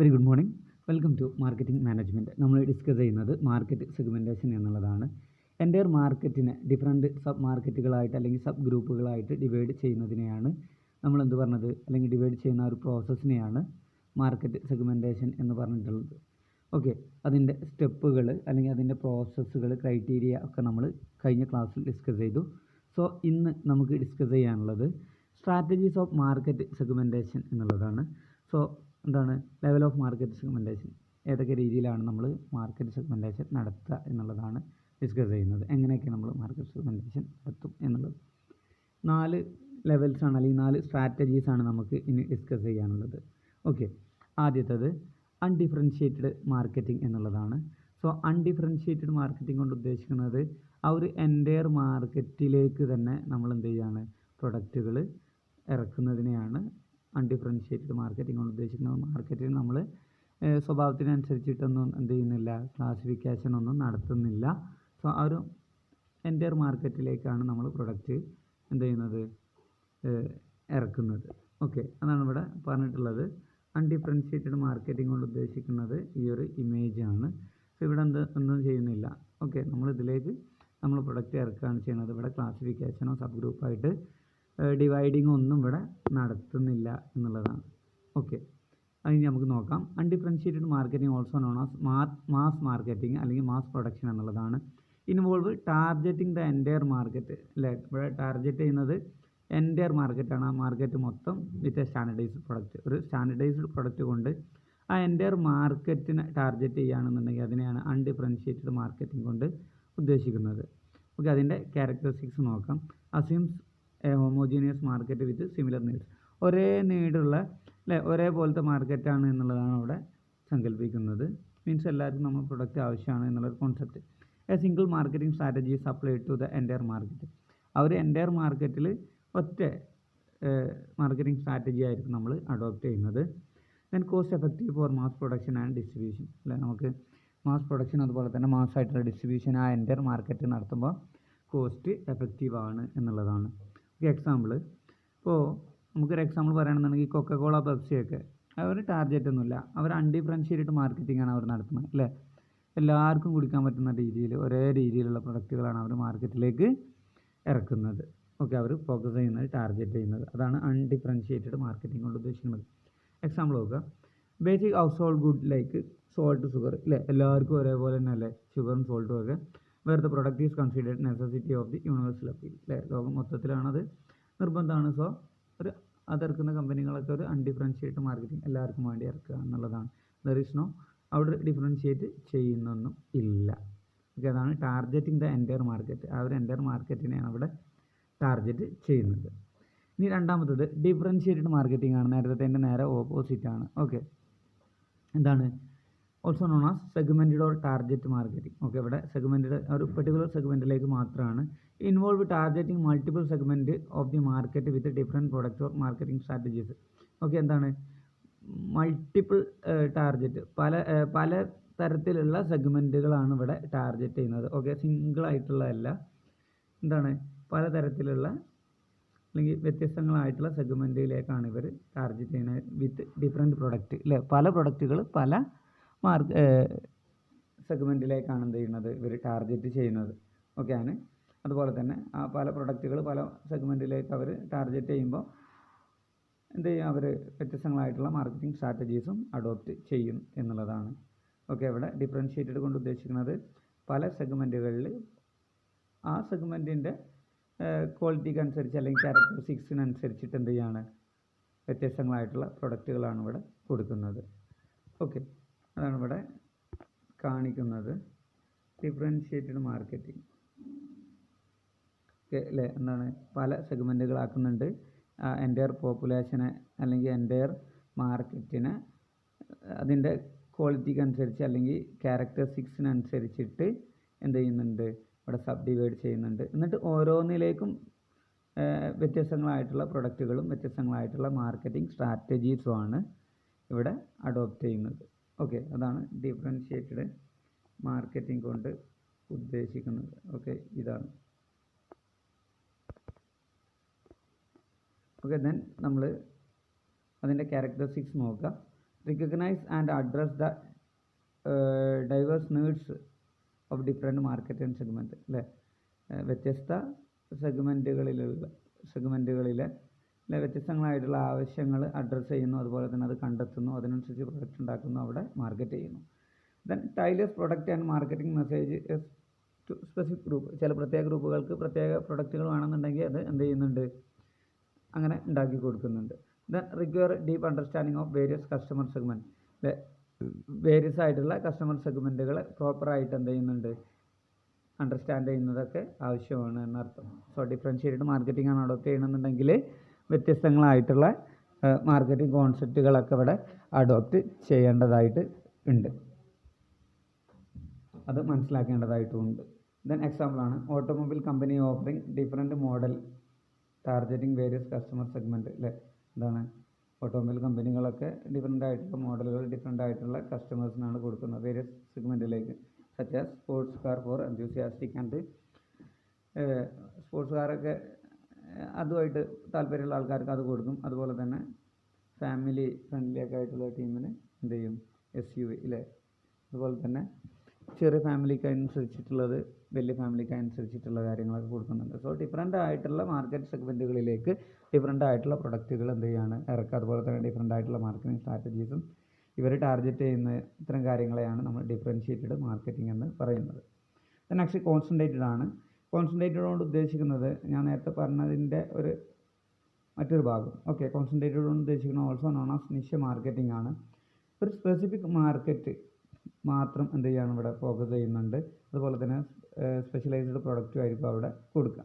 Very good morning. Welcome to marketing management. നമ്മൾ discuss ചെയ്യുന്നത് market segmentation എന്നുള്ളതാണ്. Entire മാർക്കറ്റിനെ ഡിഫറെൻറ്റ് സബ് മാർക്കറ്റുകളായിട്ട് അല്ലെങ്കിൽ സബ് ഗ്രൂപ്പുകളായിട്ട് ഡിവൈഡ് ചെയ്യുന്നതിനെയാണ് നമ്മളെന്ത് പറഞ്ഞത്, അല്ലെങ്കിൽ ഡിവൈഡ് ചെയ്യുന്ന ഒരു പ്രോസസ്സിനെയാണ് മാർക്കറ്റ് സെഗ്മെൻറ്റേഷൻ എന്ന് പറഞ്ഞിട്ടുള്ളത്. ഓക്കെ, അതിൻ്റെ സ്റ്റെപ്പുകൾ അല്ലെങ്കിൽ അതിൻ്റെ പ്രോസസ്സുകൾ, ക്രൈറ്റീരിയ ഒക്കെ നമ്മൾ കഴിഞ്ഞ ക്ലാസ്സിൽ ഡിസ്കസ് ചെയ്തു. സോ ഇന്ന് നമുക്ക് ഡിസ്കസ് ചെയ്യാനുള്ളത് സ്ട്രാറ്റജീസ് ഓഫ് മാർക്കറ്റ് സെഗ്മെൻറ്റേഷൻ എന്നുള്ളതാണ്. സോ എന്താണ് ലെവൽ ഓഫ് മാർക്കറ്റ് സെഗ്മെൻറ്റേഷൻ, ഏതൊക്കെ രീതിയിലാണ് നമ്മൾ മാർക്കറ്റ് സെഗ്മെൻറ്റേഷൻ നടത്തുക എന്നുള്ളതാണ് ഡിസ്കസ് ചെയ്യുന്നത്. എങ്ങനെയൊക്കെ നമ്മൾ മാർക്കറ്റ് സെഗ്മെൻറ്റേഷൻ നടത്തും എന്നുള്ളത് 4 ലെവൽസാണ് അല്ലെങ്കിൽ 4 സ്ട്രാറ്റജീസാണ് നമുക്ക് ഇനി ഡിസ്കസ് ചെയ്യാനുള്ളത്. ഓക്കെ, ആദ്യത്തേത് അൺഡിഫറൻഷ്യേറ്റഡ് മാർക്കറ്റിംഗ് എന്നുള്ളതാണ്. സോ അൺഡിഫറൻഷ്യേറ്റഡ് മാർക്കറ്റിംഗ് കൊണ്ട് ഉദ്ദേശിക്കുന്നത് ആ ഒരു എൻ്റയർ മാർക്കറ്റിലേക്ക് തന്നെ നമ്മൾ എന്ത് ചെയ്യുകയാണ്, പ്രൊഡക്റ്റുകൾ ഇറക്കുന്നതിനെയാണ് അൺഡിഫറൻഷ്യേറ്റഡ് മാർക്കറ്റിംഗ് കൊണ്ട് ഉദ്ദേശിക്കുന്നത്. മാർക്കറ്റിൽ നമ്മൾ സ്വഭാവത്തിനനുസരിച്ചിട്ടൊന്നും എന്ത് ചെയ്യുന്നില്ല, ക്ലാസിഫിക്കേഷൻ ഒന്നും നടത്തുന്നില്ല. സോ ആ ഒരു എൻ്റയർ മാർക്കറ്റിലേക്കാണ് നമ്മൾ പ്രൊഡക്റ്റ് എന്ത് ചെയ്യുന്നത്, ഇറക്കുന്നത്. ഓക്കെ, അതാണ് ഇവിടെ പറഞ്ഞിട്ടുള്ളത്. അൺഡിഫറൻഷ്യേറ്റഡ് മാർക്കറ്റിംഗ് കൊണ്ട് ഉദ്ദേശിക്കുന്നത് ഈ ഒരു ഇമേജ് ആണ്. സോ ഇവിടെ ഒന്നും ചെയ്യുന്നില്ല. ഓക്കെ, നമ്മളിതിലേക്ക് നമ്മൾ പ്രൊഡക്റ്റ് ഇറക്കുകയാണ് ചെയ്യുന്നത്. ഇവിടെ ക്ലാസിഫിക്കേഷനോ സബ് ഗ്രൂപ്പായിട്ട് ഡിവൈഡിങ് ഒന്നും ഇവിടെ നടത്തുന്നില്ല എന്നുള്ളതാണ്. ഓക്കെ, അതിന് നമുക്ക് നോക്കാം. Undifferentiated marketing also known as mass marketing അല്ലെങ്കിൽ മാസ് പ്രൊഡക്ഷൻ എന്നുള്ളതാണ്. Involve targeting the entire market. അല്ലേ, ഇവിടെ ടാർഗറ്റ് ചെയ്യുന്നത് എൻ്റയർ മാർക്കറ്റാണ്. ആ മാർക്കറ്റ് മൊത്തം വിത്ത് എ സ്റ്റാൻഡർഡൈസ്ഡ് പ്രൊഡക്റ്റ്. ഒരു സ്റ്റാൻഡർഡൈസ്ഡ് പ്രൊഡക്റ്റ് കൊണ്ട് ആ എൻ്റയർ മാർക്കറ്റിനെ ടാർഗറ്റ് ചെയ്യുകയാണെന്നുണ്ടെങ്കിൽ അതിനെയാണ് അൺഡിഫറൻഷ്യേറ്റഡ് മാർക്കറ്റിംഗ് കൊണ്ട് ഉദ്ദേശിക്കുന്നത്. ഓക്കെ, അതിൻ്റെ ക്യാരക്ടറിസ്റ്റിക്സ് നോക്കാം. Assumes A homogeneous market with similar needs. ഒരേ നീഡുള്ള അല്ലേ, ഒരേപോലത്തെ മാർക്കറ്റാണ് എന്നുള്ളതാണ് അവിടെ സങ്കല്പിക്കുന്നത്. മീൻസ് എല്ലാവർക്കും നമ്മൾ പ്രൊഡക്റ്റ് ആവശ്യമാണ് എന്നുള്ളൊരു concept. A single marketing strategy is applied to the entire market. ആ ഒരു എൻ്റയർ മാർക്കറ്റിൽ ഒറ്റ മാർക്കറ്റിംഗ് സ്ട്രാറ്റജി ആയിരിക്കും നമ്മൾ അഡോപ്റ്റ് ചെയ്യുന്നത്. Then cost effective four mass production and distribution. അല്ലേ, നമുക്ക് മാസ് പ്രൊഡക്ഷൻ അതുപോലെ തന്നെ മാസ് ആയിട്ടുള്ള ഡിസ്ട്രിബ്യൂഷൻ ആ എൻ്റയർ മാർക്കറ്റ് നടത്തുമ്പോൾ കോസ്റ്റ് എഫക്റ്റീവ് ആണ് എന്നുള്ളതാണ്. എക്സാമ്പിൾ, ഇപ്പോൾ നമുക്കൊരു എക്സാമ്പിൾ പറയുകയാണെന്നുണ്ടെങ്കിൽ കൊക്കക്കോള, പെപ്സിയൊക്കെ അവർ ടാർഗറ്റ് ഒന്നുമില്ല. അവർ അൺഡിഫറൻഷ്യേറ്റഡ് മാർക്കറ്റിംഗ് ആണ് അവർ നടത്തുന്നത്. അല്ലേ, എല്ലാവർക്കും കുടിക്കാൻ പറ്റുന്ന രീതിയിൽ ഒരേ രീതിയിലുള്ള പ്രൊഡക്റ്റുകളാണ് അവർ മാർക്കറ്റിലേക്ക് ഇറക്കുന്നത്. ഓക്കെ, അവർ ഫോക്കസ് ചെയ്യുന്നത്, ടാർഗറ്റ് ചെയ്യുന്നത്. അതാണ് അൺഡിഫറൻഷ്യേറ്റഡ് മാർക്കറ്റിംഗ് കൊണ്ട് ഉദ്ദേശിക്കുന്നത്. എക്സാമ്പിൾ നോക്കുക. Basic household good like salt, sugar. അല്ലേ, എല്ലാവർക്കും ഒരേപോലെ തന്നെ അല്ലേ ഷുഗറും സോൾട്ടും ഒക്കെ. Where the product is considered necessity of the universal appeal. അല്ലേ, ലോകം മൊത്തത്തിലാണത് നിർബന്ധമാണ്. സോ ഒരു അതിറക്കുന്ന കമ്പനികളൊക്കെ ഒരു അൺഡിഫറൻഷ്യേറ്റഡ് മാർക്കറ്റിംഗ് എല്ലാവർക്കും വേണ്ടി ഇറക്കുക എന്നുള്ളതാണ്. ദർ ഈസ് നോ അവിടെ ഡിഫറൻഷ്യേറ്റ് ചെയ്യുന്നൊന്നും ഇല്ല. ഓക്കെ, അതാണ് ടാർഗറ്റിംഗ് ദ എൻ്റയർ മാർക്കറ്റ്. ആ ഒരു എൻ്റയർ മാർക്കറ്റിനെയാണ് അവിടെ ടാർഗറ്റ് ചെയ്യുന്നത്. ഇനി രണ്ടാമത്തത് ഡിഫറൻഷ്യേറ്റഡ് മാർക്കറ്റിംഗ് ആണ്. നേരെ ഓപ്പോസിറ്റ് ആണ്. ഓക്കെ, എന്താണ് also known as segmented or target marketing. Okay, ഇവിടെ സെഗ്മെൻറ്റഡ് ഒരു പെർട്ടിക്കുലർ സെഗ്മെൻറ്റിലേക്ക് മാത്രമാണ്. Involve targeting multiple segment of the market with different product or marketing strategies. Okay, എന്താണ് മൾട്ടിപ്പിൾ ടാർഗറ്റ്, പല തരത്തിലുള്ള സെഗ്മെൻറ്റുകളാണ് ഇവിടെ ടാർഗറ്റ് ചെയ്യുന്നത്. ഓക്കെ, സിംഗിളായിട്ടുള്ള അല്ല, എന്താണ് പലതരത്തിലുള്ള അല്ലെങ്കിൽ വ്യത്യസ്തങ്ങളായിട്ടുള്ള സെഗ്മെൻറ്റിലേക്കാണ് ഇവർ ടാർഗറ്റ് ചെയ്യുന്നത് വിത്ത് ഡിഫറെൻറ്റ് പ്രൊഡക്റ്റ്. അല്ലേ, പല പ്രൊഡക്റ്റുകൾ പല സെഗ്മെൻറ്റിലേക്കാണ് എന്ത് ചെയ്യുന്നത്, ഇവർ ടാർഗറ്റ് ചെയ്യുന്നത്. ഓക്കെ ആണ്. അതുപോലെ തന്നെ ആ പല പ്രൊഡക്റ്റുകൾ പല സെഗ്മെൻറ്റിലേക്ക് അവർ ടാർഗറ്റ് ചെയ്യുമ്പോൾ എന്ത് ചെയ്യും, അവർ വ്യത്യസ്തങ്ങളായിട്ടുള്ള മാർക്കറ്റിംഗ് സ്ട്രാറ്റജീസും അഡോപ്റ്റ് ചെയ്യും എന്നുള്ളതാണ്. ഓക്കെ, ഇവിടെ ഡിഫറൻഷ്യേറ്റഡ് കൊണ്ട് ഉദ്ദേശിക്കുന്നത് പല സെഗ്മെൻറ്റുകളിൽ ആ സെഗ്മെൻറ്റിൻ്റെ ക്വാളിറ്റിക്ക് അനുസരിച്ച് അല്ലെങ്കിൽ ക്യാരക്ടറിസ്റ്റിക്സിനനുസരിച്ചിട്ട് എന്ത് ചെയ്യാണ്, വ്യത്യസ്തങ്ങളായിട്ടുള്ള പ്രൊഡക്റ്റുകളാണ് ഇവിടെ കൊടുക്കുന്നത്. ഓക്കെ, അതാണ് ഇവിടെ കാണിക്കുന്നത് ഡിഫറൻഷ്യേറ്റഡ് മാർക്കറ്റിംഗ്. ഓക്കെ അല്ലേ, എന്താണ് പല സെഗ്മെൻറ്റുകളാക്കുന്നുണ്ട്. എൻ്റയർ പോപ്പുലേഷനെ അല്ലെങ്കിൽ എൻ്റയർ മാർക്കറ്റിനെ അതിൻ്റെ ക്വാളിറ്റിക്ക് അനുസരിച്ച് അല്ലെങ്കിൽ ക്യാരക്ടറിസ്റ്റിക്സിനനുസരിച്ചിട്ട് എന്ത് ചെയ്യുന്നുണ്ട്, ഇവിടെ സബ് ഡിവൈഡ് ചെയ്യുന്നുണ്ട്. എന്നിട്ട് ഓരോന്നിലേക്കും വ്യത്യസ്തങ്ങളായിട്ടുള്ള പ്രൊഡക്റ്റുകളും വ്യത്യസ്തങ്ങളായിട്ടുള്ള മാർക്കറ്റിംഗ് സ്ട്രാറ്റജീസുമാണ് ഇവിടെ അഡോപ്റ്റ് ചെയ്യുന്നത്. ഓക്കെ, അതാണ് ഡിഫറൻഷ്യേറ്റഡ് മാർക്കറ്റിംഗ് കൊണ്ട് ഉദ്ദേശിക്കുന്നത്. ഓക്കെ, ഇതാണ്. ഓക്കെ, ദെൻ നമ്മൾ അതിൻ്റെ ക്യാരക്ടറിസ്റ്റിക്സ് നോക്കുക. recognize and address the diverse needs of different market and segment അല്ലേ. വ്യത്യസ്ത സെഗ്മെൻറ്റുകളിലെ വ്യത്യസ്തങ്ങളായിട്ടുള്ള ആവശ്യങ്ങൾ അഡ്രസ്സ് ചെയ്യുന്നു, അതുപോലെ തന്നെ അത് കണ്ടെത്തുന്നു, അതിനനുസരിച്ച് പ്രൊഡക്റ്റ് ഉണ്ടാക്കുന്നു, അവിടെ മാർക്കറ്റ് ചെയ്യുന്നു. Then tailors product and marketing message to specific group. ചില പ്രത്യേക ഗ്രൂപ്പുകൾക്ക് പ്രത്യേക പ്രൊഡക്റ്റുകൾ വേണമെന്നുണ്ടെങ്കിൽ അത് എന്ത് ചെയ്യുന്നുണ്ട്, അങ്ങനെ ഉണ്ടാക്കി കൊടുക്കുന്നുണ്ട്. Then require deep understanding of various customer segment. Various ആയിട്ടുള്ള കസ്റ്റമർ സെഗ്മെൻറ്റുകളെ പ്രോപ്പറായിട്ട് എന്ത് ചെയ്യുന്നുണ്ട്, അണ്ടർസ്റ്റാൻഡ് ചെയ്യുന്നതൊക്കെ ആവശ്യമാണ് എന്നർത്ഥം. സോ ഡിഫറൻഷ്യേറ്റഡ് മാർക്കറ്റിംഗ് ആണ് അഡോപ്റ്റ് ചെയ്യണമെന്നുണ്ടെങ്കിൽ വ്യത്യസ്തങ്ങളായിട്ടുള്ള മാർക്കറ്റിംഗ് കോൺസെപ്റ്റുകളൊക്കെ ഇവിടെ അഡോപ്റ്റ് ചെയ്യേണ്ടതായിട്ട് ഉണ്ട്, അത് മനസ്സിലാക്കേണ്ടതായിട്ടുമുണ്ട്. ദെൻ എക്സാമ്പിളാണ് automobile company offering different model targeting various customer segment അല്ലേ. എന്താണ്, ഓട്ടോമൊബൈൽ കമ്പനികളൊക്കെ ഡിഫറെൻ്റ് ആയിട്ടുള്ള മോഡലുകൾ ഡിഫറെൻ്റ് ആയിട്ടുള്ള കസ്റ്റമേഴ്സിനാണ് കൊടുക്കുന്നത്, വേരിയസ് സെഗ്മെൻറ്റിലേക്ക്. Such as sports car for enthusiastic and sports കാറൊക്കെ അതുമായിട്ട് താല്പര്യമുള്ള ആൾക്കാർക്ക് അത് കൊടുക്കും. അതുപോലെ തന്നെ ഫാമിലി ഫ്രണ്ട്ലി ഒക്കെ ആയിട്ടുള്ള ടീമിന് എന്ത് ചെയ്യും, SUV അല്ലേ. അതുപോലെ തന്നെ ചെറിയ ഫാമിലിക്ക് അനുസരിച്ചിട്ടുള്ളത്, വലിയ ഫാമിലിക്ക് അനുസരിച്ചിട്ടുള്ള കാര്യങ്ങളൊക്കെ കൊടുക്കുന്നുണ്ട്. സോ ഡിഫറെൻ്റ് ആയിട്ടുള്ള മാർക്കറ്റ് സെഗ്മെൻറ്റുകളിലേക്ക് ഡിഫറെൻ്റ് ആയിട്ടുള്ള പ്രൊഡക്റ്റുകൾ എന്ത് ചെയ്യുകയാണ്, ഇറക്കുക. അതുപോലെ തന്നെ ഡിഫറെൻ്റ് ആയിട്ടുള്ള മാർക്കറ്റിംഗ് സ്ട്രാറ്റജീസും ഇവർ ടാർഗറ്റ് ചെയ്യുന്ന ഇത്തരം കാര്യങ്ങളെയാണ് നമ്മൾ ഡിഫറൻഷ്യേറ്റഡ് മാർക്കറ്റിംഗ് എന്ന് പറയുന്നത്. നെക്സ്റ്റ് കോൺസെൻട്രേറ്റഡ് ആണ്. കോൺസെൻട്രേറ്റഡ് കൊണ്ട് ഉദ്ദേശിക്കുന്നത് ഞാൻ നേരത്തെ പറഞ്ഞതിൻ്റെ മറ്റൊരു ഭാഗം. ഓക്കെ, കോൺസെൻട്രേറ്റഡ് കൊണ്ട് ഉദ്ദേശിക്കുന്നത് ഓൾസോ നോൺ ആസ് നിഷ് മാർക്കറ്റിംഗ് ആണ്. ഒരു സ്പെസിഫിക് മാർക്കറ്റ് മാത്രം എന്ത് ചെയ്യാണ് ഇവിടെ ഫോക്കസ് ചെയ്യുന്നുണ്ട്. അതുപോലെ തന്നെ സ്പെഷ്യലൈസ്ഡ് പ്രൊഡക്റ്റും ആയിരിക്കും അവിടെ കൊടുക്കുക.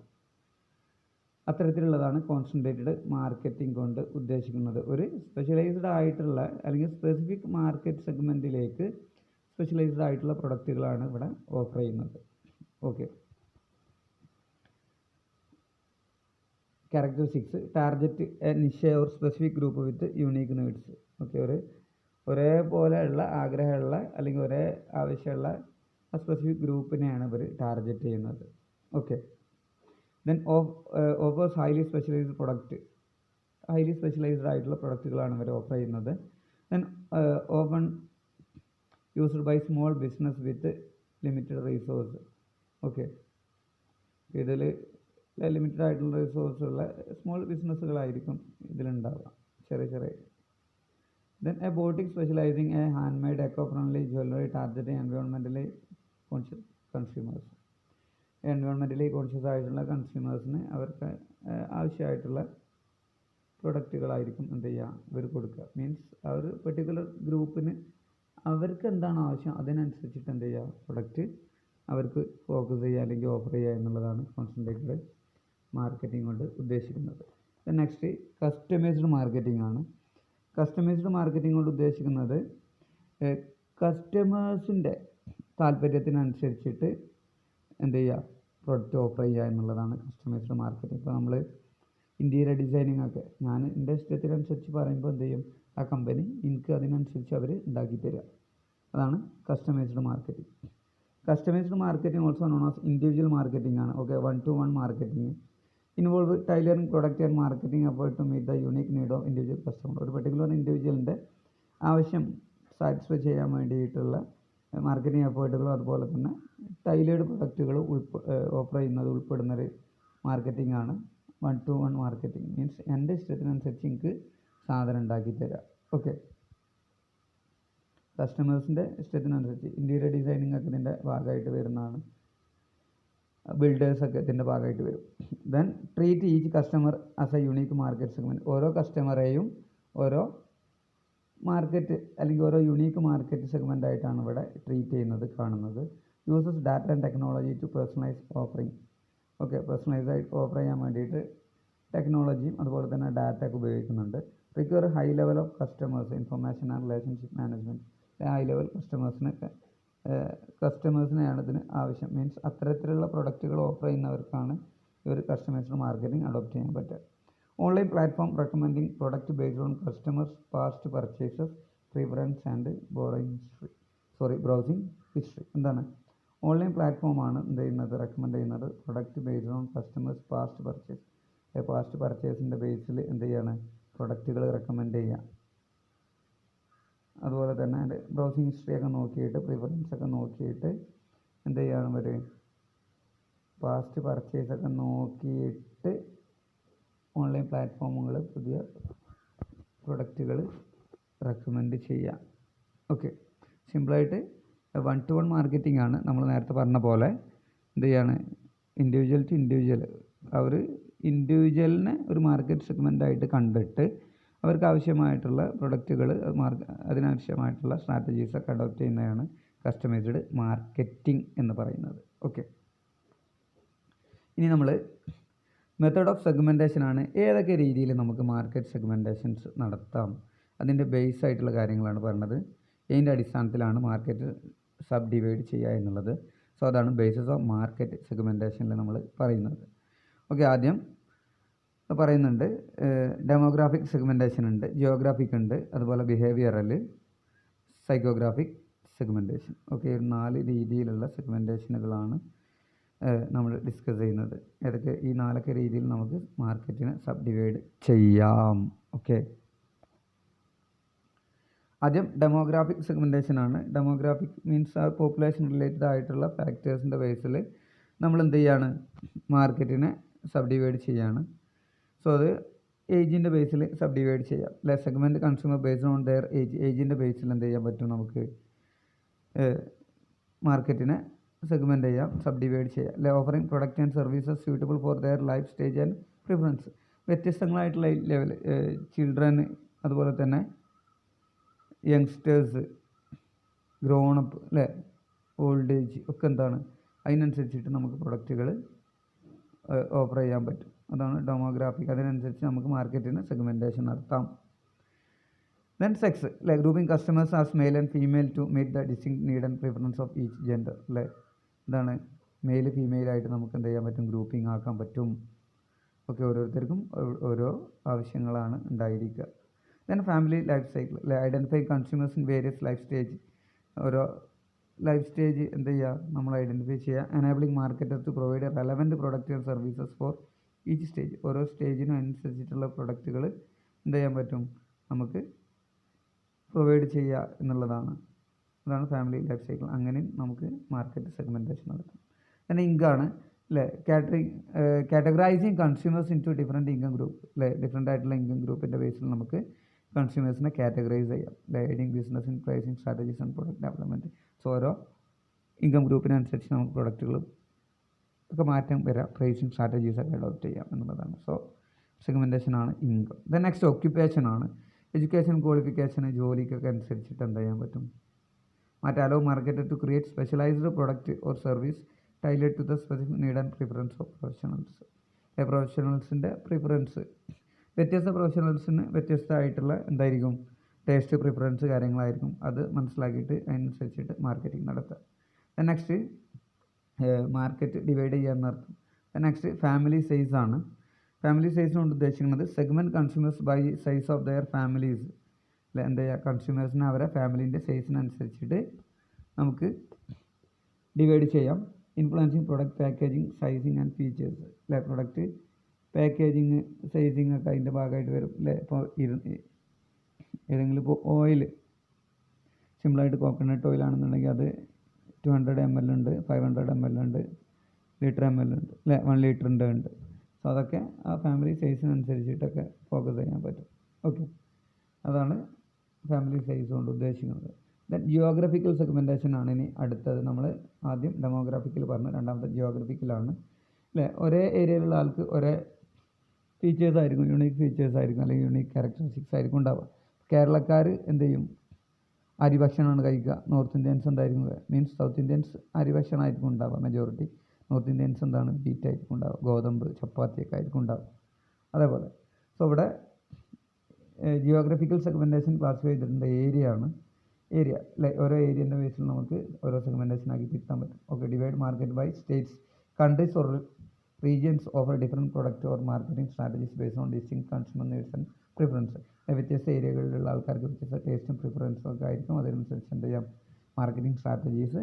അത്തരത്തിലുള്ളതാണ് കോൺസെൻട്രേറ്റഡ് മാർക്കറ്റിംഗ് കൊണ്ട് ഉദ്ദേശിക്കുന്നത്. ഒരു സ്പെഷ്യലൈസ്ഡ് ആയിട്ടുള്ള അല്ലെങ്കിൽ സ്പെസിഫിക് മാർക്കറ്റ് സെഗ്മെൻറ്റിലേക്ക് സ്പെഷ്യലൈസ്ഡ് ആയിട്ടുള്ള പ്രൊഡക്റ്റുകളാണ് ഇവിടെ ഓഫർ ചെയ്യുന്നത്. Okay, characteristics target a niche or specific group with unique needs. Okay, ഒരേപോലെയുള്ള ആഗ്രഹമുള്ള അല്ലെങ്കിൽ ഒരേ ആവശ്യമുള്ള ആ സ്പെസിഫിക് ഗ്രൂപ്പിനെയാണ് ഇവർ ടാർഗറ്റ് ചെയ്യുന്നത്. Okay, then offers highly specialised product. Highly specialised ആയിട്ടുള്ള പ്രൊഡക്റ്റുകളാണ് ഇവർ ഓഫർ ചെയ്യുന്നത്. Then open used by small business with limited resource. Okay, ഇതിൽ ലിമിറ്റഡ് ആയിട്ടുള്ള റിസോഴ്സുള്ള സ്മോൾ ബിസിനസ്സുകളായിരിക്കും ഇതിലുണ്ടാവുക, ചെറിയ. Then a boutique specializing in handmade eco-friendly jewelry targeting environmentally conscious consumers. എൻവയോൺമെൻ്റലി conscious ആയിട്ടുള്ള കൺസ്യൂമേഴ്സിന് അവർക്ക് ആവശ്യമായിട്ടുള്ള പ്രൊഡക്റ്റുകളായിരിക്കും എന്ത് ചെയ്യുക, ഇവർ കൊടുക്കുക. മീൻസ് ആ ഒരു പെർട്ടിക്കുലർ ഗ്രൂപ്പിന് അവർക്ക് എന്താണ് ആവശ്യം അതിനനുസരിച്ചിട്ട് എന്ത് ചെയ്യുക, പ്രൊഡക്റ്റ് അവർക്ക് ഫോക്കസ് ചെയ്യുക അല്ലെങ്കിൽ ഓഫർ ചെയ്യുക എന്നുള്ളതാണ് കോൺസെൻട്രേറ്റഡ് മാർക്കറ്റിംഗ് കൊണ്ട് ഉദ്ദേശിക്കുന്നത്. നെക്സ്റ്റ് കസ്റ്റമൈസ്ഡ് മാർക്കറ്റിംഗ് ആണ്. കസ്റ്റമൈസ്ഡ് മാർക്കറ്റിംഗ് കൊണ്ട് ഉദ്ദേശിക്കുന്നത് കസ്റ്റമേഴ്സിൻ്റെ താല്പര്യത്തിനനുസരിച്ചിട്ട് എന്ത് ചെയ്യുക, പ്രൊഡക്റ്റ് ഓഫർ ചെയ്യുക എന്നുള്ളതാണ് കസ്റ്റമൈസ്ഡ് മാർക്കറ്റിംഗ്. ഇപ്പോൾ നമ്മൾ ഇൻറ്റീരിയർ ഡിസൈനിങ് ഒക്കെ ഞാൻ എൻ്റെ ഇഷ്ടത്തിനനുസരിച്ച് പറയുമ്പോൾ എന്ത് ചെയ്യും, ആ കമ്പനി എനിക്ക് അതിനനുസരിച്ച് അവർ ഉണ്ടാക്കി തരിക. അതാണ് customized marketing. Customized marketing also known as individual marketing ആണ്. Okay, 1-to-1 marketing involve tailoring product and marketing effort to meet the unique need of individual customer. ഒരു പെർട്ടിക്കുലർ ഇൻഡിവിജ്വലിൻ്റെ ആവശ്യം സാറ്റിസ്ഫൈ ചെയ്യാൻ വേണ്ടിയിട്ടുള്ള മാർക്കറ്റിംഗ് എഫേർട്ടുകളും അതുപോലെ തന്നെ ടൈലേർഡ് പ്രൊഡക്റ്റുകൾ ഓഫർ ചെയ്യുന്നത് ഉൾപ്പെടുന്നൊരു മാർക്കറ്റിംഗ് ആണ് 1-to-1 മാർക്കറ്റിംഗ്. മീൻസ് എൻ്റെ ഇഷ്ടത്തിനനുസരിച്ച് എനിക്ക് സാധനം ഉണ്ടാക്കി തരാം. ഓക്കെ, കസ്റ്റമേഴ്സിൻ്റെ ഇഷ്ടത്തിനനുസരിച്ച് ഇൻറ്റീരിയർ ഡിസൈനിങ് ഒക്കെ ഇതിൻ്റെ ഭാഗമായിട്ട് വരുന്നതാണ്. ബിൽഡേഴ്സൊക്കെ ഇതിൻ്റെ ഭാഗമായിട്ട് വരും. Then treat each customer as A unique market segment. ഓരോ കസ്റ്റമറേയും ഓരോ മാർക്കറ്റ് അല്ലെങ്കിൽ ഓരോ യുണീക്ക് മാർക്കറ്റ് സെഗ്മെൻ്റ് ആയിട്ടാണ് ഇവിടെ ട്രീറ്റ് ചെയ്യുന്നത് കാണുന്നത്. Uses data and technology to personalise offering. Okay, personalise ആയിട്ട് ഓഫർ ചെയ്യാൻ വേണ്ടിയിട്ട് ടെക്നോളജിയും അതുപോലെ തന്നെ ഡാറ്റ ഒക്കെ ഉപയോഗിക്കുന്നുണ്ട്. Require high level of customers information and relationship management. High level കസ്റ്റമേഴ്സിനെയാണ് ഇതിന് ആവശ്യം. മീൻസ് അത്തരത്തിലുള്ള പ്രൊഡക്റ്റുകൾ ഓഫർ ചെയ്യുന്നവർക്കാണ് ഇവർ കസ്റ്റമൈസ്ഡ് മാർക്കറ്റിംഗ് അഡോപ്റ്റ് ചെയ്യാൻ പറ്റുക. Online platform recommending product based on customers past purchases preference and browsing history. എന്താണ്, ഓൺലൈൻ പ്ലാറ്റ്ഫോമാണ് എന്ത് ചെയ്യുന്നത്, റെക്കമെൻഡ് ചെയ്യുന്നത് product based on customers past purchase. പർച്ചേസിൻ്റെ ബേസിൽ എന്ത് ചെയ്യാണ് പ്രൊഡക്റ്റുകൾ റെക്കമെൻഡ് ചെയ്യുക. അതുപോലെ തന്നെ അതിൻ്റെ ബ്രൗസിങ് ഹിസ്റ്ററിയൊക്കെ നോക്കിയിട്ട് പ്രിഫറൻസൊക്കെ നോക്കിയിട്ട് എന്ത് ചെയ്യണം അവർ പാസ്റ്റ് പർച്ചേസൊക്കെ നോക്കിയിട്ട് ഓൺലൈൻ പ്ലാറ്റ്ഫോമുകൾ പുതിയ പ്രൊഡക്റ്റുകൾ റെക്കമെൻഡ് ചെയ്യാം. ഓക്കെ, സിമ്പിളായിട്ട് 1-to-1 മാർക്കറ്റിംഗ് ആണ്. നമ്മൾ നേരത്തെ പറഞ്ഞ പോലെ എന്ത് ചെയ്യാണ്, ഇൻഡിവിജ്വൽ ടു ഇൻഡിവിജ്വൽ, അവർ ഇൻഡിവിജ്വലിനെ ഒരു മാർക്കറ്റ് സെഗ്മെൻ്റായിട്ട് കണ്ടിട്ട് അവർക്ക് ആവശ്യമായിട്ടുള്ള പ്രൊഡക്റ്റുകൾ അതിനാവശ്യമായിട്ടുള്ള സ്ട്രാറ്റജീസൊക്കെ അഡോപ്റ്റ് ചെയ്യുന്നതാണ് കസ്റ്റമൈസ്ഡ് മാർക്കറ്റിംഗ് എന്ന് പറയുന്നത്. ഓക്കെ, ഇനി നമ്മൾ മെത്തേഡ് ഓഫ് സെഗ്മെൻറ്റേഷനാണ്. ഏതൊക്കെ രീതിയിൽ നമുക്ക് മാർക്കറ്റ് സെഗ്മെൻറ്റേഷൻസ് നടത്താം, അതിൻ്റെ ബേസ് ആയിട്ടുള്ള കാര്യങ്ങളാണ് പറഞ്ഞത്. ഇതിൻ്റെ അടിസ്ഥാനത്തിലാണ് മാർക്കറ്റ് സബ് ഡിവൈഡ് ചെയ്യുക എന്നുള്ളത്. സോ അതാണ് ബേസിസ് ഓഫ് മാർക്കറ്റ് സെഗ്മെൻറ്റേഷനിൽ നമ്മൾ പറയുന്നത്. ഓക്കെ, ആദ്യം പറയുന്നുണ്ട് ഡെമോഗ്രാഫിക് സെഗ്മെൻറ്റേഷൻ ഉണ്ട്, ജിയോഗ്രാഫിക് ഉണ്ട്, അതുപോലെ ബിഹേവിയറൽ, സൈക്കോഗ്രാഫിക് സെഗ്മെൻറ്റേഷൻ. ഓക്കെ, 4 രീതിയിലുള്ള സെഗ്മെൻറ്റേഷനുകളാണ് നമ്മൾ ഡിസ്കസ് ചെയ്യുന്നത്. ഏതൊക്കെ ഈ 4 രീതിയിൽ നമുക്ക് മാർക്കറ്റിനെ സബ് ഡിവൈഡ് ചെയ്യാം. ഓക്കെ, ആദ്യം ഡെമോഗ്രാഫിക് സെഗ്മെൻറ്റേഷൻ ആണ്. ഡെമോഗ്രാഫിക് മീൻസ് ആ പോപ്പുലേഷൻ റിലേറ്റഡ് ആയിട്ടുള്ള ഫാക്ടേഴ്സിൻ്റെ ബേസിൽ നമ്മൾ എന്ത് ചെയ്യാണ്, മാർക്കറ്റിനെ സബ് ഡിവൈഡ് ചെയ്യാണ്. സോ അത് ഏജിൻ്റെ ബേസിൽ സബ് ഡിവൈഡ് ചെയ്യാം. Segment consumer based on their ഏജിൻ്റെ ബേസിൽ എന്ത് ചെയ്യാൻ പറ്റും, നമുക്ക് മാർക്കറ്റിനെ സെഗ്മെൻറ്റ് ചെയ്യാം, സബ് ഡിവൈഡ് ചെയ്യാം. Offering product and services suitable for their life stage and preference. വ്യത്യസ്തങ്ങളായിട്ടുള്ള ലെവൽ, ചിൽഡ്രൻ, അതുപോലെ തന്നെ യങ്സ്റ്റേഴ്സ്, ഗ്രോണപ്പ്, ഓൾഡ് ഏജ് ഒക്കെ എന്താണ്, അതിനനുസരിച്ചിട്ട് നമുക്ക് പ്രൊഡക്റ്റുകൾ ഓഫർ ചെയ്യാൻ പറ്റും. അതാണ് ഡെമോഗ്രാഫിക്. അതിനനുസരിച്ച് നമുക്ക് മാർക്കറ്റിന് സെഗ്മെൻറ്റേഷൻ നടത്താം. Then sex, grouping customers as male and female to meet the distinct need and preference of each gender. ഇതാണ് മെയിൽ ഫീമെയിലായിട്ട് നമുക്ക് എന്ത് ചെയ്യാൻ പറ്റും, ഗ്രൂപ്പിംഗ് ആക്കാൻ പറ്റും. ഓക്കെ, ഓരോരുത്തർക്കും ഓരോ ആവശ്യങ്ങളാണ് ഉണ്ടായിരിക്കുക. Then family life cycle, identify consumers in various life stage. ഓരോ ലൈഫ് സ്റ്റേജ് എന്ത് ചെയ്യുക, നമ്മൾ ഐഡൻറ്റിഫൈ ചെയ്യുക. Enabling marketer to provide relevant product and services for each stage. ഓരോ സ്റ്റേജിനും അനുസരിച്ചിട്ടുള്ള പ്രൊഡക്റ്റുകൾ എന്ത് ചെയ്യാൻ പറ്റും, നമുക്ക് പ്രൊവൈഡ് ചെയ്യുക എന്നുള്ളതാണ്. അതാണ് ഫാമിലി ലൈഫ് സൈക്കിൾ. അങ്ങനെ നമുക്ക് മാർക്കറ്റ് സെഗ്മെൻറ്റേഷൻ നടത്താം. പിന്നെ ഇൻകാണ്, categorising consumers into different income group. Different ആയിട്ടുള്ള ഇൻകം ഗ്രൂപ്പിൻ്റെ ബേസിൽ നമുക്ക് കൺസ്യൂമേഴ്സിനെ കാറ്റഗറൈസ് ചെയ്യാം. Leading business in pricing strategies and product development. So ഓരോ ഇൻകം ഗ്രൂപ്പിനനുസരിച്ച് നമുക്ക് പ്രൊഡക്റ്റുകളും ഒക്കെ മാറ്റം വരാം, പ്രൈസിങ് സ്ട്രാറ്റജീസൊക്കെ അഡോപ്റ്റ് ചെയ്യാം എന്നുള്ളതാണ്. സോ സെഗ്മെൻറ്റേഷനാണ് ഇൻകം. ദെൻ നെക്സ്റ്റ് ഓക്യുപ്പേഷനാണ്. എഡ്യൂക്കേഷൻ, ക്വാളിഫിക്കേഷന്, ജോലിക്കൊക്കെ അനുസരിച്ചിട്ട് എന്ത് ചെയ്യാൻ പറ്റും, allow market to create specialised product or service tailored to the specific need and preference of professionals. പ്രൊഫഷണൽസിൻ്റെ പ്രിഫറൻസ്, വ്യത്യസ്ത പ്രൊഫഷണൽസിന് വ്യത്യസ്തമായിട്ടുള്ള എന്തായിരിക്കും, ടേസ്റ്റ്, പ്രിഫറൻസ് കാര്യങ്ങളായിരിക്കും. അത് മനസ്സിലാക്കിയിട്ട് അതിനനുസരിച്ചിട്ട് മാർക്കറ്റിംഗ് നടത്തുക. നെക്സ്റ്റ് മാർക്കറ്റ് ഡിവൈഡ് ചെയ്യാമെന്നർത്ഥം. നെക്സ്റ്റ് ഫാമിലി സൈസ് ആണ്. ഫാമിലി സൈസ് കൊണ്ട് ഉദ്ദേശിക്കുന്നത് segment consumers by size of their families. എന്താ ചെയ്യുക, കൺസ്യൂമേഴ്സിനെ അവരെ ഫാമിലീൻ്റെ സൈസിനനുസരിച്ചിട്ട് നമുക്ക് ഡിവൈഡ് ചെയ്യാം. Influencing product packaging, sizing and features. Product packaging, sizing ഒക്കെ അതിൻ്റെ ഭാഗമായിട്ട് വരും. ഇപ്പോൾ ഏതെങ്കിലും ഇപ്പോൾ ഓയിൽ, സിമ്പിളായിട്ട് കോക്കനട്ട് ഓയിലാണെന്നുണ്ടെങ്കിൽ അത് 200 ml ഉണ്ട്, 500 ml ഉണ്ട്, ലിറ്റർ ml ഉണ്ട്, 1 ലിറ്ററിൻ്റെ ഉണ്ട്. സോ അതൊക്കെ ആ ഫാമിലി സൈസിനനുസരിച്ചിട്ടൊക്കെ ഫോക്കസ് ചെയ്യാൻ പറ്റും. ഓക്കെ, അതാണ് ഫാമിലി സൈസ് കൊണ്ട് ഉദ്ദേശിക്കുന്നത്. ദെൻ ജിയോഗ്രഫിക്കൽ സെഗ്മെൻറ്റേഷൻ ആണ് ഇനി അടുത്തത്. നമ്മൾ ആദ്യം ഡെമോഗ്രാഫിക്കൽ പറഞ്ഞു, രണ്ടാമത്തെ ജിയോഗ്രഫിക്കലാണ്. ഒരേ ഏരിയയിലുള്ള ആൾക്ക് ഒരേ ഫീച്ചേഴ്സ് ആയിരിക്കും, യുണീക്ക് ഫീച്ചേഴ്സ് ആയിരിക്കും, അല്ലെങ്കിൽ യുണീക്ക് ക്യാരക്ടറിസ്റ്റിക്സ് ആയിരിക്കും ഉണ്ടാവുക. കേരളക്കാർ എന്ത് ചെയ്യും, അരി ഭക്ഷണമാണ് കഴിക്കുക. നോർത്ത് ഇന്ത്യൻസ് എന്തായിരിക്കും, മീൻസ് സൗത്ത് ഇന്ത്യൻസ് അരി ഭക്ഷണമായിരിക്കും ഉണ്ടാവുക മെജോറിറ്റി. നോർത്ത് ഇന്ത്യൻസ് എന്താണ്, വീറ്റ് ആയിരിക്കും ഉണ്ടാവുക, ഗോതമ്പ്, ചപ്പാത്തിയൊക്കെ ആയിരിക്കും ഉണ്ടാവുക. അതേപോലെ സോ ഇവിടെ ജിയോഗ്രഫിക്കൽ സെഗ്മെൻറ്റേഷൻ ക്ലാസിഫൈ ചെയ്തിട്ടുണ്ട്. ഏരിയ ഓരോ ഏരിയൻ്റെ ബേസിൽ നമുക്ക് ഓരോ സെഗ്മെൻറ്റേഷൻ ആക്കി തിരുത്താൻ പറ്റും. Okay, divide market by states, countries or regions offer different product or marketing strategies based on distinct consumer needs and preference. വ്യത്യസ്ത ഏരിയകളിലുള്ള ആൾക്കാർക്ക് വ്യത്യസ്ത ടേസ്റ്റും പ്രിഫറൻസും ഒക്കെ ആയിരിക്കും. അതിനനുസരിച്ച് എന്ത് ചെയ്യാം, മാർക്കറ്റിംഗ് സ്ട്രാറ്റജീസ്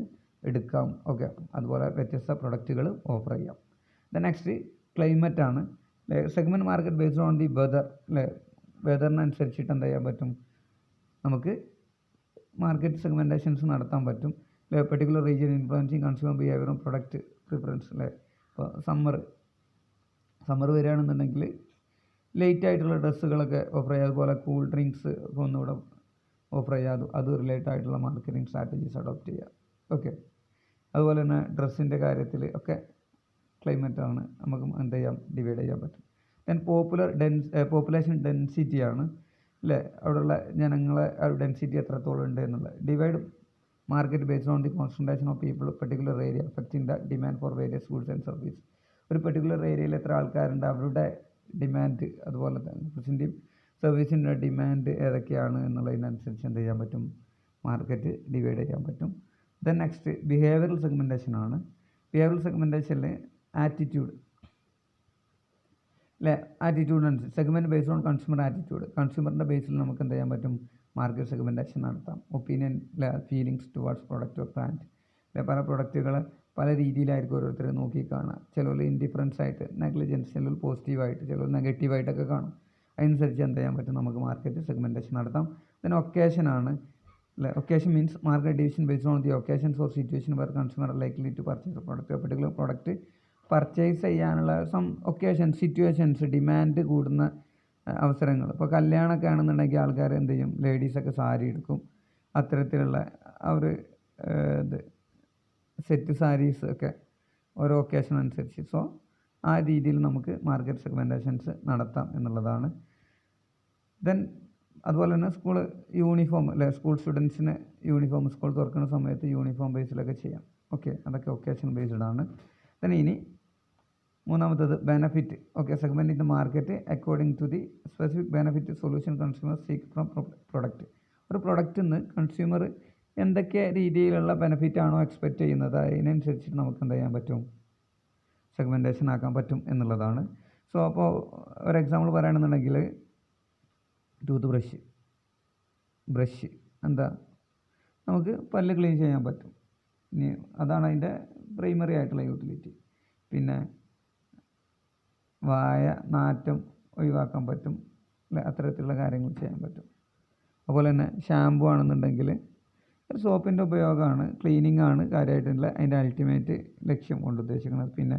എടുക്കാം. ഓക്കെ, അതുപോലെ വ്യത്യസ്ത പ്രൊഡക്റ്റുകൾ ഓഫർ ചെയ്യാം. നെക്സ്റ്റ് ക്ലൈമറ്റ് ആണ്. Segment market based on the weather. വെതറിനനുസരിച്ചിട്ട് എന്ത് ചെയ്യാൻ പറ്റും, നമുക്ക് മാർക്കറ്റ് സെഗ്മെൻറ്റേഷൻസ് നടത്താൻ പറ്റും. പെർട്ടിക്കുലർ റീജിയൻ ഇൻഫ്ലുവൻസിങ് കൺസ്യൂമർ ബിഹേവിയറും പ്രൊഡക്റ്റ് പ്രിഫറൻസ് അല്ലേ. ഇപ്പോൾ സമ്മർ വരികയാണെന്നുണ്ടെങ്കിൽ ലേറ്റ് ആയിട്ടുള്ള ഡ്രസ്സുകളൊക്കെ ഓഫർ ചെയ്യുക, അതുപോലെ കൂൾ ഡ്രിങ്ക്സ് ഒക്കെ ഒന്നുകൂടെ ഓഫർ ചെയ്യുക, അത് റിലേറ്റഡ് ആയിട്ടുള്ള മാർക്കറ്റിംഗ് സ്ട്രാറ്റജീസ് അഡോപ്റ്റ് ചെയ്യുക. ഓക്കെ, അതുപോലെ തന്നെ ഡ്രസ്സിൻ്റെ കാര്യത്തിൽ ഒക്കെ ക്ലൈമറ്റാണ് നമുക്ക് എന്ത് ചെയ്യാം, ഡിവൈഡ് ചെയ്യാൻ പറ്റും. ദെൻ പോപ്പുലേഷൻ ഡെൻസിറ്റിയാണ് അല്ലേ, അവിടെയുള്ള ജനങ്ങളെ ഡെൻസിറ്റി എത്രത്തോളം ഉണ്ട് എന്നുള്ളത്. Divide market based on the concentration of people particular area affecting the demand for various goods and service. ഒരു പെർട്ടിക്കുലർ ഏരിയയിൽ എത്ര ആൾക്കാരുണ്ട്, അവരുടെ ഡിമാൻഡ്, അതുപോലെ തന്നെ ഗുഡ്സിൻ്റെയും സർവീസിൻ്റെ ഡിമാൻഡ് ഏതൊക്കെയാണ് എന്നുള്ളതിനനുസരിച്ച് എന്ത് ചെയ്യാൻ പറ്റും, മാർക്കറ്റ് ഡിവൈഡ് ചെയ്യാൻ പറ്റും. ദെൻ നെക്സ്റ്റ് ബിഹേവിയറൽ സെഗ്മെൻറ്റേഷൻ ആണ്. ബിഹേവിയറൽ സെഗ്മെൻറ്റേഷനിൽ ആറ്റിറ്റ്യൂഡ് അല്ലേ, ആറ്റിറ്റ്യൂഡ് അനുസരിച്ച് segment based on consumer attitude, കൺസ്യൂമറിൻ്റെ ബേസിൽ നമുക്ക് എന്ത് ചെയ്യാൻ പറ്റും, മാർക്കറ്റ് സെഗ്മെൻറ്റേഷൻ നടത്താം. ഒപ്പീനിയൻ അല്ലെ, feelings towards product or brand അല്ലെ, പല പ്രൊഡക്റ്റുകൾ പല രീതിയിലായിരിക്കും ഓരോരുത്തർ നോക്കി കാണുക. ചിലർ ഇൻഡിഫറൻസ് ആയിട്ട്, നെഗ്ലിജൻസ്, ചിലർ പോസിറ്റീവായിട്ട്, ചിലർ നെഗറ്റീവായിട്ടൊക്കെ കാണും. അതനുസരിച്ച് എന്ത് ചെയ്യാൻ പറ്റും, നമുക്ക് മാർക്കറ്റ് സെഗ്മെൻറ്റേഷൻ നടത്താം. ദെൻ ഒക്കേഷൻ ആണ് അല്ലെ. Occasion means market division based on the occasions or situation where consumer likely to purchase product. Particular product purchase ചെയ്യാനുള്ള സം ഒക്കേഷൻ, സിറ്റുവേഷൻസ്, ഡിമാൻഡ് കൂടുന്ന അവസരങ്ങൾ. ഇപ്പോൾ കല്യാണമൊക്കെ ആണെന്നുണ്ടെങ്കിൽ ആൾക്കാർ എന്ത് ചെയ്യും, ലേഡീസൊക്കെ സാരി എടുക്കും, അത്തരത്തിലുള്ള അവർ സെറ്റ് സാരീസ് ഒക്കെ ഓരോ ഒക്കേഷൻ അനുസരിച്ച്. സോ ആ രീതിയിൽ നമുക്ക് മാർക്കറ്റ് സെഗ്മെൻറ്റേഷൻസ് നടത്താം എന്നുള്ളതാണ്. ദെൻ അതുപോലെ തന്നെ സ്കൂൾ യൂണിഫോം അല്ലെ, സ്കൂൾ സ്റ്റുഡൻസിന് യൂണിഫോം സ്കൂൾ തുറക്കുന്ന സമയത്ത് യൂണിഫോം ബേസിലൊക്കെ ചെയ്യാം. ഓക്കെ, അതൊക്കെ ഒക്കേഷൻ ബേസ്ഡ് ആണ്. ദെൻ ഇനി മൂന്നാമത്തത് benefit. Okay, segment in the market according to the specific benefit solution consumer seek from product. ഒരു പ്രൊഡക്റ്റിൽ നിന്ന് കൺസ്യൂമർ എന്തൊക്കെ രീതിയിലുള്ള ബെനഫിറ്റാണോ എക്സ്പെക്റ്റ് ചെയ്യുന്നത് അതിനനുസരിച്ചിട്ട് നമുക്ക് എന്ത് ചെയ്യാൻ പറ്റും, സെഗ്മെൻറ്റേഷൻ ആക്കാൻ പറ്റും എന്നുള്ളതാണ്. സോ അപ്പോൾ ഒരു എക്സാമ്പിൾ പറയുകയാണെന്നുണ്ടെങ്കിൽ ടൂത്ത് ബ്രഷ് എന്താ, നമുക്ക് പല്ല് ക്ലീൻ ചെയ്യാൻ പറ്റും. ഇനി അതാണ് അതിൻ്റെ പ്രൈമറി ആയിട്ടുള്ള യൂട്ടിലിറ്റി. പിന്നെ നാറ്റം ഒഴിവാക്കാൻ പറ്റും അല്ലെ, അത്തരത്തിലുള്ള കാര്യങ്ങൾ ചെയ്യാൻ പറ്റും. അതുപോലെ തന്നെ ഷാമ്പു ആണെന്നുണ്ടെങ്കിൽ ഒരു സോപ്പിൻ്റെ ഉപയോഗമാണ്, ക്ലീനിങ് ആണ് കാര്യമായിട്ടുള്ള അതിൻ്റെ അൾട്ടിമേറ്റ് ലക്ഷ്യം കൊണ്ട് ഉദ്ദേശിക്കുന്നത്. പിന്നെ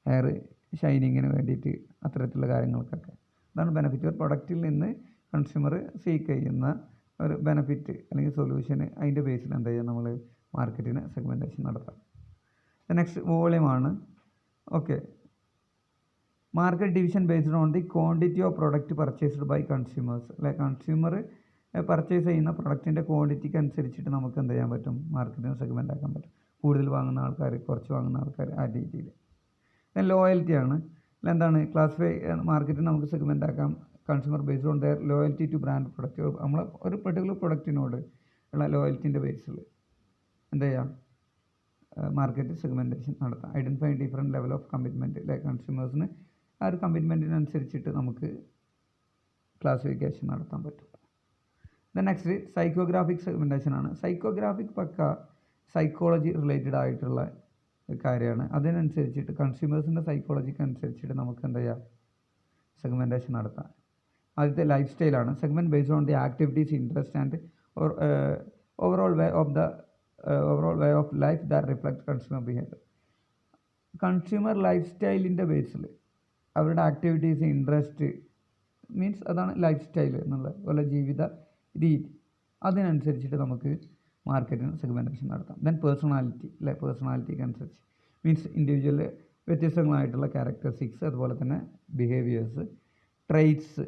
ഹെയർ ഷൈനിങ്ങിന് വേണ്ടിയിട്ട് അത്തരത്തിലുള്ള കാര്യങ്ങൾക്കൊക്കെ അതാണ് ബെനഫിറ്റ്. ഒരു പ്രൊഡക്റ്റിൽ നിന്ന് കൺസ്യൂമർ സീക്ക് ചെയ്യുന്ന ഒരു ബെനഫിറ്റ് അല്ലെങ്കിൽ സൊല്യൂഷന്, അതിൻ്റെ ബേസിൽ എന്താ ചെയ്യുക, നമ്മൾ മാർക്കറ്റിന് സെഗ്മെൻറ്റേഷൻ നടത്താം. നെക്സ്റ്റ് വോളിയമാണ്. Okay, market division based on the quantity of product purchased by consumers അല്ലെ. കൺസ്യൂമർ പർച്ചേസ് ചെയ്യുന്ന പ്രൊഡക്റ്റിൻ്റെ ക്വാണ്ടിറ്റിക്ക് അനുസരിച്ചിട്ട് നമുക്ക് എന്ത് ചെയ്യാൻ പറ്റും, മാർക്കറ്റിന് സെഗ്മെൻ്റ് ആക്കാൻ പറ്റും. കൂടുതൽ വാങ്ങുന്ന ആൾക്കാർ, കുറച്ച് വാങ്ങുന്ന ആൾക്കാർ, ആ രീതിയിൽ. ദെൻ ലോയൽറ്റിയാണ്. എന്താണ്, ക്ലാസിഫൈ മാർക്കറ്റിന് നമുക്ക് സെഗ്മെൻ്റ് ആക്കാം consumer based on their loyalty to brand product. നമ്മൾ ഒരു പെർട്ടിക്കുലർ പ്രൊഡക്റ്റിനോട് ഉള്ള ലോയൽറ്റിൻ്റെ ബേസിൽ എന്ത് ചെയ്യാം, മാർക്കറ്റ് സെഗ്മെൻറ്റേഷൻ നടത്താം. Identify different level of commitment അല്ലെ, കൺസ്യൂമേഴ്സിന് ആ ഒരു കമ്മിറ്റ്മെൻറ്റിനനുസരിച്ചിട്ട് നമുക്ക് ക്ലാസിഫിക്കേഷൻ നടത്താൻ പറ്റും. ദെൻ നെക്സ്റ്റ് സൈക്കോഗ്രാഫിക് സെഗ്മെൻറ്റേഷൻ ആണ്. സൈക്കോഗ്രാഫിക് പക്ക സൈക്കോളജി റിലേറ്റഡ് ആയിട്ടുള്ള കാര്യമാണ്. അതിനനുസരിച്ചിട്ട് കൺസ്യൂമേഴ്സിൻ്റെ സൈക്കോളജിക്ക് അനുസരിച്ചിട്ട് നമുക്ക് എന്താ ചെയ്യുക, സെഗ്മെൻറ്റേഷൻ നടത്താം. ആദ്യത്തെ ലൈഫ് സ്റ്റൈലാണ്. Segment based on the activities, interest and overall way of life that reflect consumer behaviour. Consumer ലൈഫ് സ്റ്റൈലിൻ്റെ ബേസിൽ അവരുടെ ആക്ടിവിറ്റീസ്, ഇൻട്രസ്റ്റ് മീൻസ് അതാണ് ലൈഫ് സ്റ്റൈൽ എന്നുള്ള പോലെ ജീവിത രീതി, അതിനനുസരിച്ചിട്ട് നമുക്ക് മാർക്കറ്റിന് സെഗ്മെൻറ്റേഷൻ നടത്താം. ദെൻ പേഴ്സണാലിറ്റി അല്ലെ, പേഴ്സണാലിറ്റിക്ക് അനുസരിച്ച് മീൻസ് ഇൻഡിവിജ്വൽ വ്യത്യസ്തങ്ങളായിട്ടുള്ള ക്യാരക്ടറിസ്റ്റിക്സ്, അതുപോലെ തന്നെ ബിഹേവിയേഴ്സ്, ട്രെയ്റ്റ്സ്,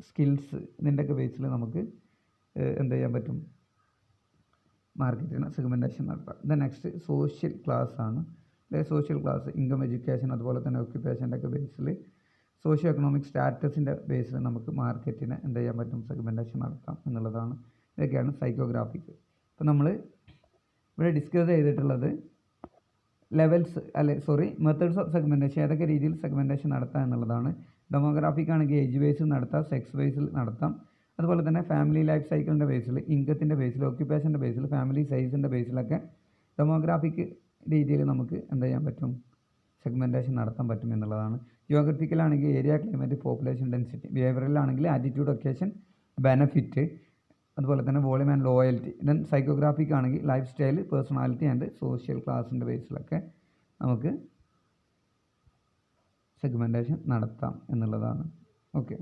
സ്കിൽസ്, ഇതിൻ്റെയൊക്കെ ബേസിൽ നമുക്ക് എന്ത് ചെയ്യാൻ പറ്റും, മാർക്കറ്റിന് സെഗ്മെൻറ്റേഷൻ നടത്താം. ദെൻ നെക്സ്റ്റ് സോഷ്യൽ ക്ലാസ് ആണ്. സോഷ്യൽ ക്ലാസ്, ഇൻകം, എഡ്യൂക്കേഷൻ, അതുപോലെ തന്നെ ഓക്യുപ്പേഷൻ്റെ ഒക്കെ ബേസിൽ സോഷ്യോ എക്കണോമിക് സ്റ്റാറ്റസിൻ്റെ ബേസിൽ നമുക്ക് മാർക്കറ്റിന് എന്ത് ചെയ്യാൻ പറ്റും, സെഗ്മെൻറ്റേഷൻ നടത്താം എന്നുള്ളതാണ്. ഇതൊക്കെയാണ് സൈക്കോഗ്രാഫിക്. അപ്പോൾ നമ്മൾ ഇവിടെ ഡിസ്കസ് ചെയ്തിട്ടുള്ളത് മെത്തേഡ്സ് ഓഫ് സെഗ്മെൻറ്റേഷൻ, ഏതൊക്കെ രീതിയിൽ സെഗ്മെൻറ്റേഷൻ നടത്താം എന്നുള്ളതാണ്. ഡെമോഗ്രാഫിക് ആണെങ്കിൽ ഏജ് ബേസിൽ നടത്താം, സെക്സ് ബേസിൽ നടത്താം, അതുപോലെ തന്നെ ഫാമിലി ലൈഫ് സൈക്കിളിൻ്റെ ബേസിൽ, ഇൻകത്തിൻ്റെ ബേസിൽ, ഓക്യുപ്പേഷൻ്റെ ബേസിൽ, ഫാമിലി സൈസിൻ്റെ ബേസിലൊക്കെ ഡെമോഗ്രാഫിക് രീതിയിൽ നമുക്ക് എന്ത് ചെയ്യാൻ പറ്റും, സെഗ്മെൻറ്റേഷൻ നടത്താൻ പറ്റും എന്നുള്ളതാണ്. ജിയോഗ്രഫിക്കലാണെങ്കിൽ ഏരിയ, ക്ലൈമറ്റ്, പോപ്പുലേഷൻ ഡെൻസിറ്റി. ബിഹേവിയറലാണെങ്കിൽ ആറ്റിറ്റ്യൂഡ്, ഒക്കേഷൻ, ബെനഫിറ്റ്, അതുപോലെ തന്നെ volume and loyalty. Then psychographic ആണെങ്കിൽ lifestyle, personality and social ക്ലാസിൻ്റെ ബേസിലൊക്കെ നമുക്ക് സെഗ്മെൻറ്റേഷൻ നടത്താം എന്നുള്ളതാണ്. ഓക്കെ.